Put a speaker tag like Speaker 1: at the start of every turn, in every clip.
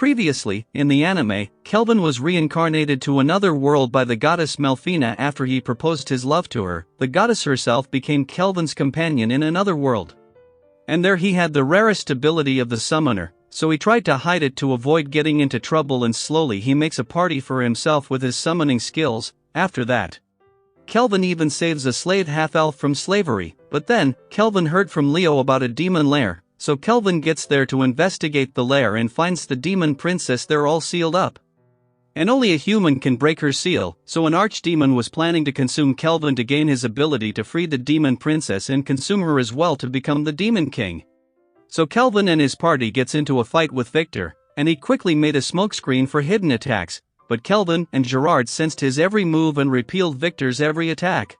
Speaker 1: Previously, in the anime, Kelvin was reincarnated to another world by the goddess Melfina after he proposed his love to her. The goddess herself became Kelvin's companion in another world. And there he had the rarest ability of the summoner, so he tried to hide it to avoid getting into trouble, and slowly he makes a party for himself with his summoning skills. After that, Kelvin even saves a slave half-elf from slavery, but then, Kelvin heard from Leo about a demon lair. So Kelvin gets there to investigate the lair and finds the demon princess there all sealed up. And only a human can break her seal, so an archdemon was planning to consume Kelvin to gain his ability to free the demon princess and consume her as well to become the demon king. So Kelvin and his party gets into a fight with Victor, and he quickly made a smokescreen for hidden attacks, but Kelvin and Gerard sensed his every move and repelled Victor's every attack.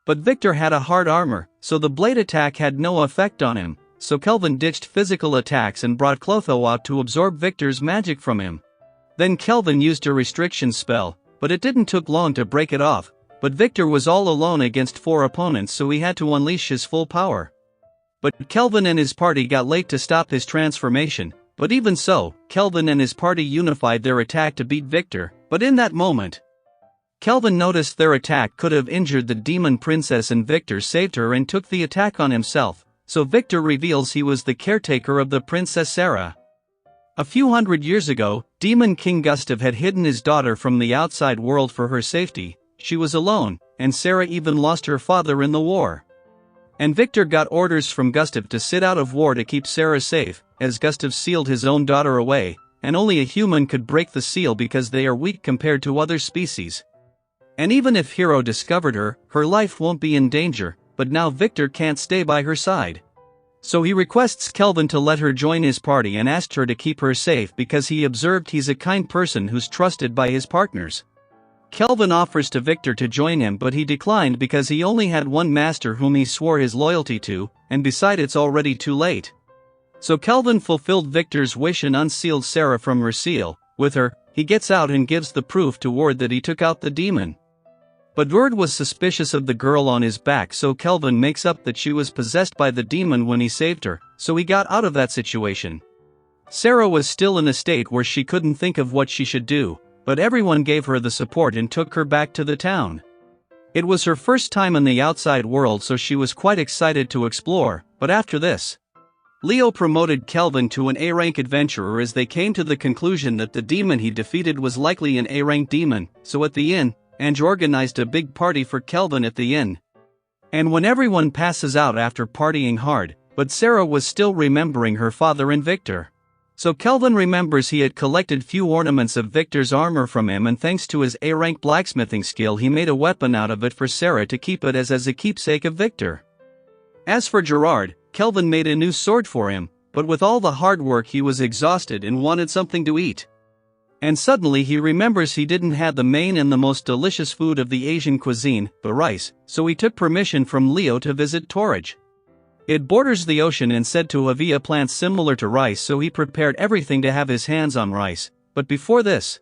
Speaker 1: But Victor had a hard armor, so the blade attack had no effect on him. So Kelvin ditched physical attacks and brought Clotho out to absorb Victor's magic from him. Then Kelvin used a restriction spell, but it didn't took long to break it off, but Victor was all alone against 4 opponents, so he had to unleash his full power. But Kelvin and his party got late to stop his transformation, but even so, Kelvin and his party unified their attack to beat Victor, but in that moment, Kelvin noticed their attack could have injured the demon princess and Victor saved her and took the attack on himself. So Victor reveals he was the caretaker of the Princess Sarah. A few hundred years ago, Demon King Gustav had hidden his daughter from the outside world for her safety. She was alone, and Sarah even lost her father in the war. And Victor got orders from Gustav to sit out of war to keep Sarah safe, as Gustav sealed his own daughter away, and only a human could break the seal because they are weak compared to other species. And even if Hero discovered her, her life won't be in danger. But now Victor can't stay by her side. So he requests Kelvin to let her join his party and asked her to keep her safe because he observed he's a kind person who's trusted by his partners. Kelvin offers to Victor to join him, but he declined because he only had one master whom he swore his loyalty to, and besides it's already too late. So Kelvin fulfilled Victor's wish and unsealed Sarah from her seal. With her, he gets out and gives the proof to Ward that he took out the demon. But Ward was suspicious of the girl on his back, so Kelvin makes up that she was possessed by the demon when he saved her, so he got out of that situation. Sarah was still in a state where she couldn't think of what she should do, but everyone gave her the support and took her back to the town. It was her first time in the outside world, so she was quite excited to explore, but after this, Leo promoted Kelvin to an A-rank adventurer as they came to the conclusion that the demon he defeated was likely an A-rank demon, so at the inn, Ange organized a big party for Kelvin at the inn. And when everyone passes out after partying hard, but Sarah was still remembering her father and Victor. So Kelvin remembers he had collected few ornaments of Victor's armor from him, and thanks to his A-rank blacksmithing skill he made a weapon out of it for Sarah to keep it as a keepsake of Victor. As for Gerard, Kelvin made a new sword for him, but with all the hard work he was exhausted and wanted something to eat. And suddenly he remembers he didn't have the main and the most delicious food of the Asian cuisine, the rice, so he took permission from Leo to visit Torridge. It borders the ocean and said to have plants similar to rice, so he prepared everything to have his hands on rice, but before this,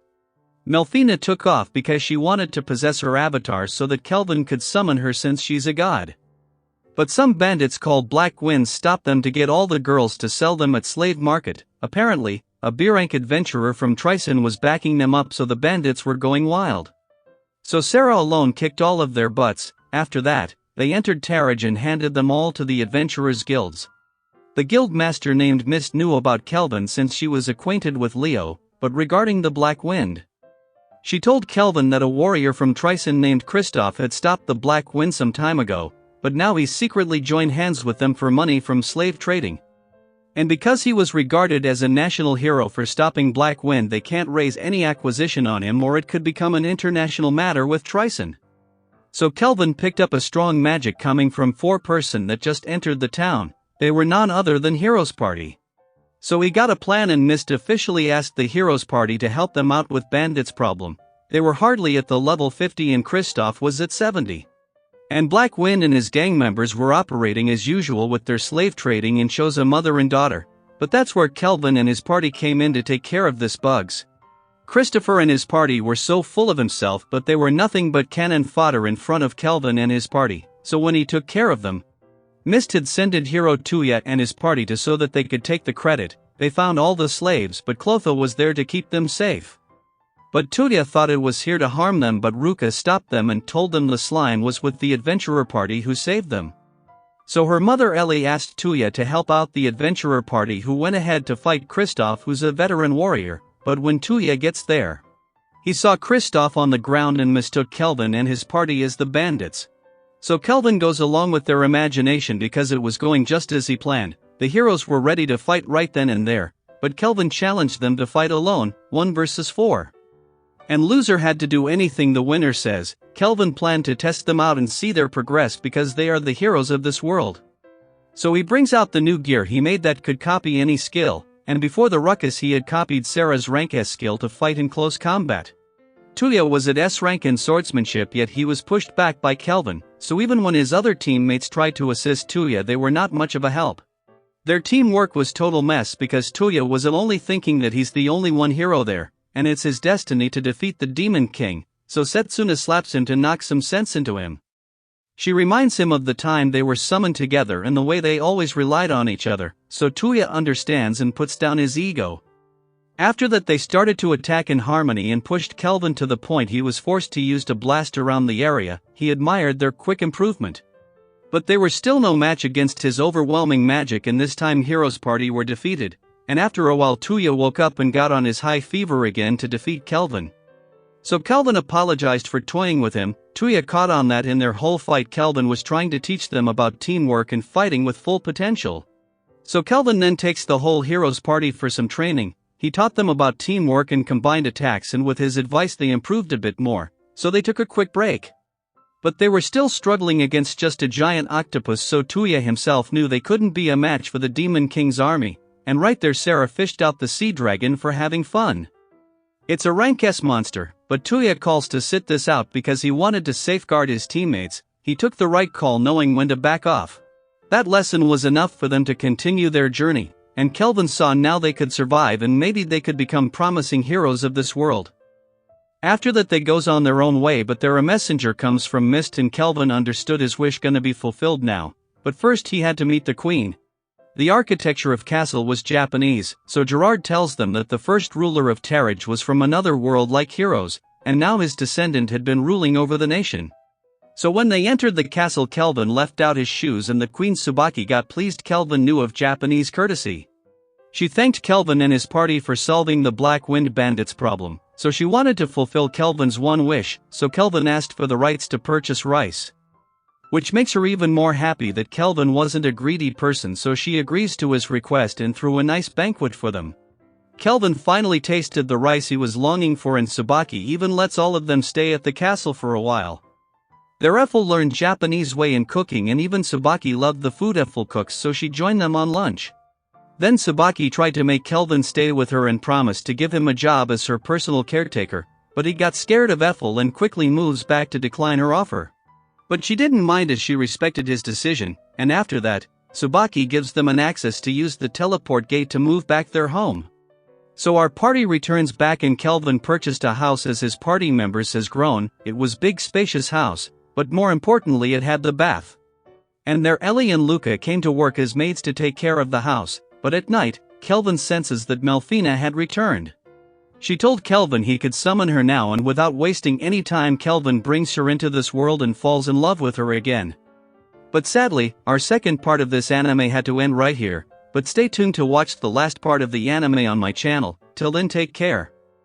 Speaker 1: Melfina took off because she wanted to possess her avatar so that Kelvin could summon her since she's a god. But some bandits called Black Winds stopped them to get all the girls to sell them at slave market. Apparently, a B-rank adventurer from Trison was backing them up, so the bandits were going wild. So Sarah alone kicked all of their butts. After that, they entered Taraj and handed them all to the adventurers' guilds. The guild master named Mist knew about Kelvin since she was acquainted with Leo, but regarding the Black Wind, she told Kelvin that a warrior from Trison named Kristoff had stopped the Black Wind some time ago, but now he's secretly joined hands with them for money from slave trading. And because he was regarded as a national hero for stopping Black Wind, they can't raise any acquisition on him or it could become an international matter with Trison. So Kelvin picked up a strong magic coming from 4-person that just entered the town. They were none other than Heroes Party. So he got a plan and Mist officially asked the Heroes Party to help them out with Bandit's problem. They were hardly at the level 50 and Kristoff was at 70. And Black Wind and his gang members were operating as usual with their slave trading and chose a mother and daughter. But that's where Kelvin and his party came in to take care of this bugs. Christopher and his party were so full of himself, but they were nothing but cannon fodder in front of Kelvin and his party, so when he took care of them, Mist had sent Hero Tuyat and his party to so that they could take the credit, they found all the slaves, but Clotho was there to keep them safe. But Tuya thought it was here to harm them, but Ruka stopped them and told them the slime was with the adventurer party who saved them. So her mother Ellie asked Tuya to help out the adventurer party, who went ahead to fight Kristoff, who's a veteran warrior. But when Tuya gets there, he saw Kristoff on the ground and mistook Kelvin and his party as the bandits. So Kelvin goes along with their imagination because it was going just as he planned. The heroes were ready to fight right then and there, but Kelvin challenged them to fight alone, 1 versus 4. And loser had to do anything the winner says. Kelvin planned to test them out and see their progress because they are the heroes of this world. So he brings out the new gear he made that could copy any skill, and before the ruckus he had copied Sarah's rank S skill to fight in close combat. Tuya was at S rank in swordsmanship, yet he was pushed back by Kelvin, so even when his other teammates tried to assist Tuya they were not much of a help. Their teamwork was total mess because Tuya was only thinking that he's the only one hero there, and it's his destiny to defeat the Demon King, so Setsuna slaps him to knock some sense into him. She reminds him of the time they were summoned together and the way they always relied on each other, so Tuya understands and puts down his ego. After that they started to attack in harmony and pushed Kelvin to the point he was forced to use to blast around the area. He admired their quick improvement. But they were still no match against his overwhelming magic, and this time Heroes Party were defeated, and after a while Tuya woke up and got on his high fever again to defeat Kelvin. So Kelvin apologized for toying with him. Tuya caught on that in their whole fight Kelvin was trying to teach them about teamwork and fighting with full potential. So Kelvin then takes the whole Heroes Party for some training. He taught them about teamwork and combined attacks, and with his advice they improved a bit more, so they took a quick break. But they were still struggling against just a giant octopus, so Tuya himself knew they couldn't be a match for the Demon King's army, and right there Sarah fished out the sea dragon for having fun. It's a rank S monster, but Tuya calls to sit this out because he wanted to safeguard his teammates. He took the right call knowing when to back off. That lesson was enough for them to continue their journey, and Kelvin saw now they could survive and maybe they could become promising heroes of this world. After that they goes on their own way, but there a messenger comes from Mist and Kelvin understood his wish gonna be fulfilled now, but first he had to meet the queen. The architecture of castle was Japanese, so Gerard tells them that the first ruler of Tarage was from another world like heroes, and now his descendant had been ruling over the nation. So when they entered the castle Kelvin left out his shoes and the Queen Tsubaki got pleased. Kelvin knew of Japanese courtesy. She thanked Kelvin and his party for solving the Black Wind Bandits problem, so she wanted to fulfill Kelvin's one wish, so Kelvin asked for the rights to purchase rice. Which makes her even more happy that Kelvin wasn't a greedy person, so she agrees to his request and threw a nice banquet for them. Kelvin finally tasted the rice he was longing for, and Tsubaki even lets all of them stay at the castle for a while. Their Ethel learned Japanese way in cooking, and even Tsubaki loved the food Ethel cooks, so she joined them on lunch. Then Tsubaki tried to make Kelvin stay with her and promised to give him a job as her personal caretaker, but he got scared of Ethel and quickly moves back to decline her offer. But she didn't mind as she respected his decision, and after that, Tsubaki gives them an access to use the teleport gate to move back their home. So our party returns back and Kelvin purchased a house as his party members has grown. It was big spacious house, but more importantly it had the bath. And there Ellie and Luca came to work as maids to take care of the house, but at night, Kelvin senses that Melfina had returned. She told Kelvin he could summon her now, and without wasting any time Kelvin brings her into this world and falls in love with her again. But sadly, our second part of this anime had to end right here, but stay tuned to watch the last part of the anime on my channel. Till then, take care.